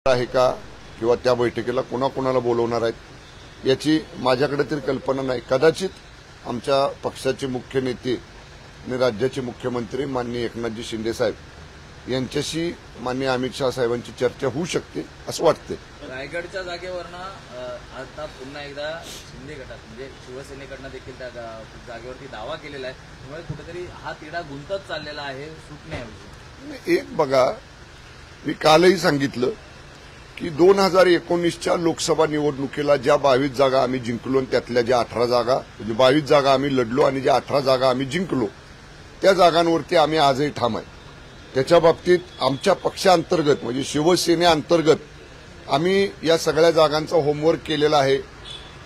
आहे का किंवा त्या बैठकीला कोणाकोणाला बोलवणार आहेत याची माझ्याकडे तरी कल्पना नाही। कदाचित आमच्या पक्षाचे मुख्य नेते आणि राज्याचे मुख्यमंत्री माननीय एकनाथजी शिंदे साहेब यांच्याशी माननीय अमित शाह साहेबांची चर्चा होऊ शकते असं वाटते। रायगडच्या जागेवरनं आता पुन्हा एकदा शिंदे गटात म्हणजे शिवसेनेकडनं देखील त्या जागेवरती दावा केलेला आहे, त्यामुळे कुठेतरी हा तिढा गुंतत चाललेला आहे सुटण्याऐवजी। एक बघा, मी कालही सांगितलं की 2019च्या लोकसभा निवडणुकीला ज्या 22 जागा आम्ही जिंकलो आणि त्यातल्या ज्या 18 जागा म्हणजे 22 जागा आम्ही लढलो आणि ज्या 18 जागा आम्ही जिंकलो त्या जागांवरती आम्ही आजही ठाम आहे। त्याच्या बाबतीत आमच्या पक्षांतर्गत म्हणजे शिवसेनेअंतर्गत आम्ही या सगळ्या जागांचा होमवर्क केलेला आहे।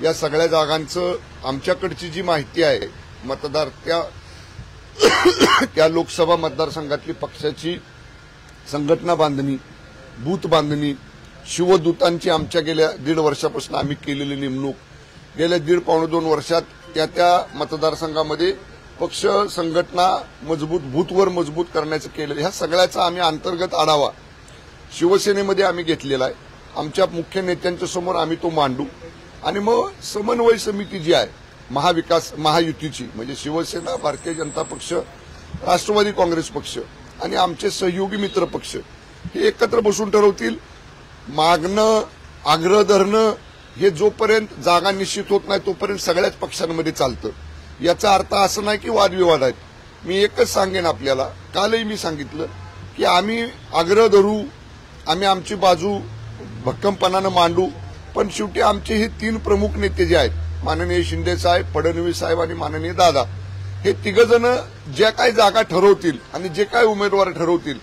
या सगळ्या जागांचं आमच्याकडची जी माहिती आहे मतदार त्या लोकसभा मतदारसंघातली पक्षाची संघटना बांधणी, बूथ बांधणी, शिवदूतांची आमच्या गेल्या 1.5 वर्षापासून आम्ही केलेली नेमणूक, गेल्या 1.5-2 वर्षात त्या मतदारसंघामध्ये पक्ष संघटना मजबूत बूथवर मजबूत करण्याचं केलं, ह्या सगळ्याचा आम्ही अंतर्गत आढावा शिवसेनेमध्ये आम्ही घेतलेला आहे। आमच्या मुख्य नेत्यांच्या समोर आम्ही तो मांडू आणि मग समन्वय समिती जी आहे महायुतीची म्हणजे शिवसेना, भारतीय जनता पक्ष, राष्ट्रवादी काँग्रेस पक्ष आणि आमचे सहयोगी मित्र पक्ष हे एकत्र बसून ठरवतील। मागणं आग्रह धरणं हे जोपर्यंत जागा निश्चित होत नाही तोपर्यंत सगळ्याच पक्षांमध्ये चालतं। याचा अर्थ असं नाही की वादविवाद आहेत। मी एकच सांगेन आपल्याला, कालही मी सांगितलं की आम्ही आग्रह धरू, आम्ही आमची बाजू भक्कमपणानं मांडू, पण शेवटी आमचे हे 3 प्रमुख नेते जे आहेत माननीय शिंदे साहेब, फडणवीस साहेब आणि माननीय दादा, हे तिघजण ज्या काही जागा ठरवतील आणि जे काही उमेदवार ठरवतील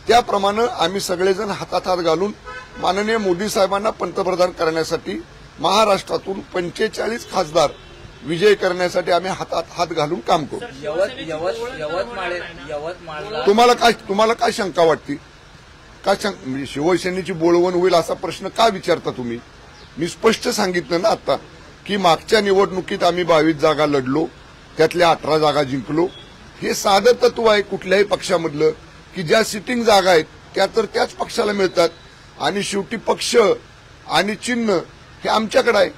त्याप्रमाणे आम्ही सगळेजण हातात हात घालून माननीय मोदी साहेबांना पंतप्रधान करण्यासाठी महाराष्ट्रातून 45 खासदार विजय करण्यासाठी आम्ही हातात हात घालून काम करू। तुम्हाला काय शंका वाटते? म्हणजे शिवसेनेची बोलवण होईल असा प्रश्न का विचारता तुम्ही? मी स्पष्ट सांगितलं ना आता की मागच्या निवडणुकीत आम्ही 22 जागा लढलो, त्यातल्या 18 जागा जिंकलो। हे साधं तत्व आहे कुठल्याही पक्षामधलं की ज्या सिटिंग जागा आहेत त्या तर त्याच पक्षाला मिळतात आणि शेवटी पक्ष आणि चिन्ह हे आमच्याकडे आहे।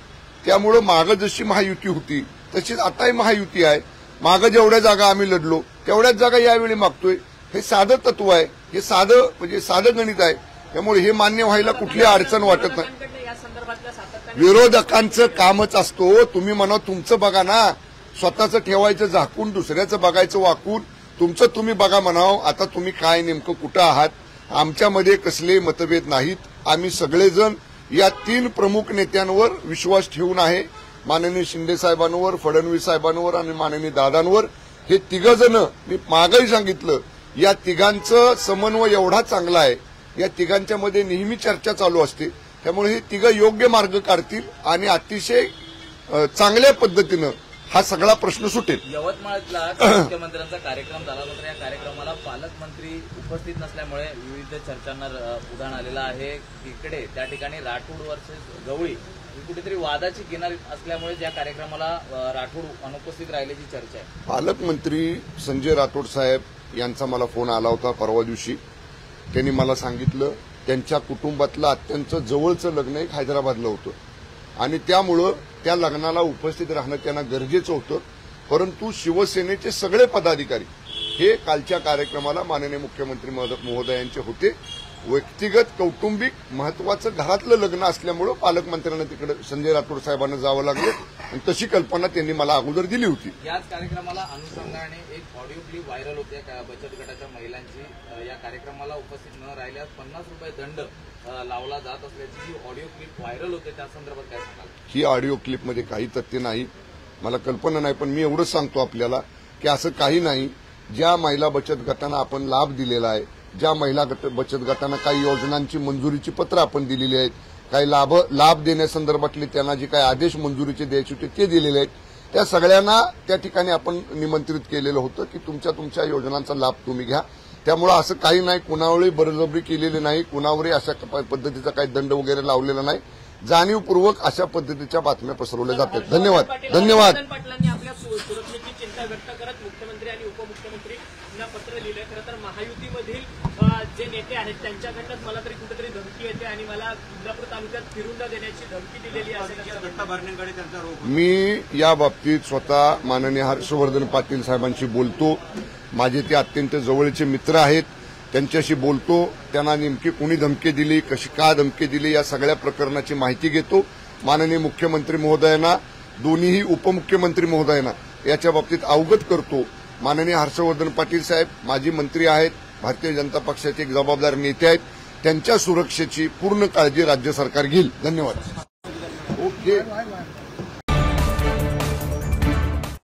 त्यामुळे मागं जशी महायुती होती तशीच आताही महायुती आहे। मागं जेवढ्या जागा आम्ही लढलो तेवढ्याच जागा यावेळी मागतोय। हे साधं तत्व आहे, हे साधं गणित आहे। त्यामुळे हे मान्य व्हायला कुठली अडचण वाटत नाही। विरोधकांचं कामच असतो, तुम्ही म्हणा तुमचं बघा ना, स्वतःचं ठेवायचं झाकून दुसऱ्याचं बघायचं वाकून, तुमचं तुम्ही बघा म्हणावं। आता तुम्ही काय नेमकं कुठं आहात? आमच्यामध्ये कसले मतभेद नाहीत। आम्ही सगळेजण या 3 प्रमुख नेत्यांवर विश्वास ठेवून आहे, माननीय शिंदे साहेबांवर, फडणवीस साहेबांवर आणि माननीय दादांवर। हे तिघजण मी मागेही सांगितलं, या तिघांचं समन्वय एवढा चांगला आहे, या तिघांच्यामध्ये नेहमी चर्चा चालू असते। त्यामुळे हे तिघं योग्य मार्ग काढतील आणि अतिशय चांगल्या पद्धतीनं हा सगळा प्रश्न सुटेल। यवतमाळला मुख्यमंत्र्यांचा कार्यक्रम झाला, मात्र या कार्यक्रमाला पालकमंत्री उपस्थित नसल्यामुळे विविध चर्चांना उधाण आलेलं आहे। इकडे त्या ठिकाणी राठोड वर्सेस गवळी कुठेतरी वादाची किनार असल्यामुळे या कार्यक्रमाला राठोड अनुपस्थित राहिल्याची चर्चा आहे। पालकमंत्री संजय राठोड साहेब यांचा मला फोन आला होता परवा दिवशी। त्यांनी मला सांगितलं त्यांच्या कुटुंबातलं अत्यंत जवळचं लग्न एक हैदराबादला होतं आणि त्यामुळं त्या लग्नाला उपस्थित राहणं त्यांना गरजेचं होतं। परंतु शिवसेनेचे सगळे पदाधिकारी हे कालच्या कार्यक्रमाला माननीय मुख्यमंत्री महोदयांचे होते। व्यक्तिगत कौटुंबिक महत्वाचं घरातलं लग्न असल्यामुळं पालकमंत्र्यांना तिकडे संजय राठोड साहेबांना जावं लागलं आणि तशी कल्पना त्यांनी मला अगोदर दिली होती। याच कार्यक्रमाला अनुषंगाने एक ऑडिओ क्लिप व्हायरल होते बचत गटाच्या महिलांची। या कार्यक्रमाला उपस्थित न राहिल्यास 50 रुपये दंड लावला जात असल्याची जी ऑडिओ क्लिप व्हायरल होते त्या संदर्भात काय सांगाल? ही ऑडिओ क्लिपमध्ये काही तथ्य नाही, मला कल्पना नाही, पण मी एवढंच सांगतो आपल्याला की असं काही नाही। ज्या महिला बचत गटांना आपण लाभ दिलेला आहे, ज्या महिला बचत गटांना काही योजनांची मंजुरीची पत्र आपण दिलेली आहेत, काही लाभ देण्यासंदर्भातले त्यांना जे काही आदेश मंजुरीचे द्यायचे होते ते दिलेले आहेत, त्या सगळ्यांना त्या ठिकाणी आपण निमंत्रित केलेलं होतं की तुमच्या योजनांचा लाभ तुम्ही घ्या। त्यामुळे असं काही नाही, कुणावरही बळजबरी केलेली नाही, कुणावरही अशा पद्धतीचा काही दंड वगैरे लावलेला नाही। जाणीवपूर्वक अशा पद्धतीच्या बातम्या पसरवल्या जातात। धन्यवाद। पाटलांनी आपल्या सुरक्षेची चिंता व्यक्त करत मुख्यमंत्री आणि उपमुख्यमंत्र्यांना पत्र लिहिलं। खरं तर महायुतीमधील जे नेते आहेत त्यांच्याकडनं मला तरी कुठेतरी धमकी येते आणि मला इंदापूर तालुक्यात फिरून न देण्याची धमकी दिलेली असेल. मी या बाबतीत स्वतः माननीय हर्षवर्धन पाटील साहेबांशी बोलतो. माझे ते अत्यंत जवळचे मित्र आहेत, त्यांच्याशी बोलतो. त्यांना नेमकी कोणी धमकी दिली, कशी का धमकी दिली, या सगळ्या प्रकरणाची माहिती घेतो. माननीय मुख्यमंत्री महोदयांना, दोन्हीही उपमुख्यमंत्री महोदयांना याच्या बाबतीत अवगत करतो. माननीय हर्षवर्धन पाटील साहेब माजी मंत्री आहेत, भारतीय जनता पक्षाचे एक जबाबदार नेते आहेत. त्यांच्या सुरक्षेची पूर्ण काळजी राज्य सरकार घेईल. धन्यवाद. ओके.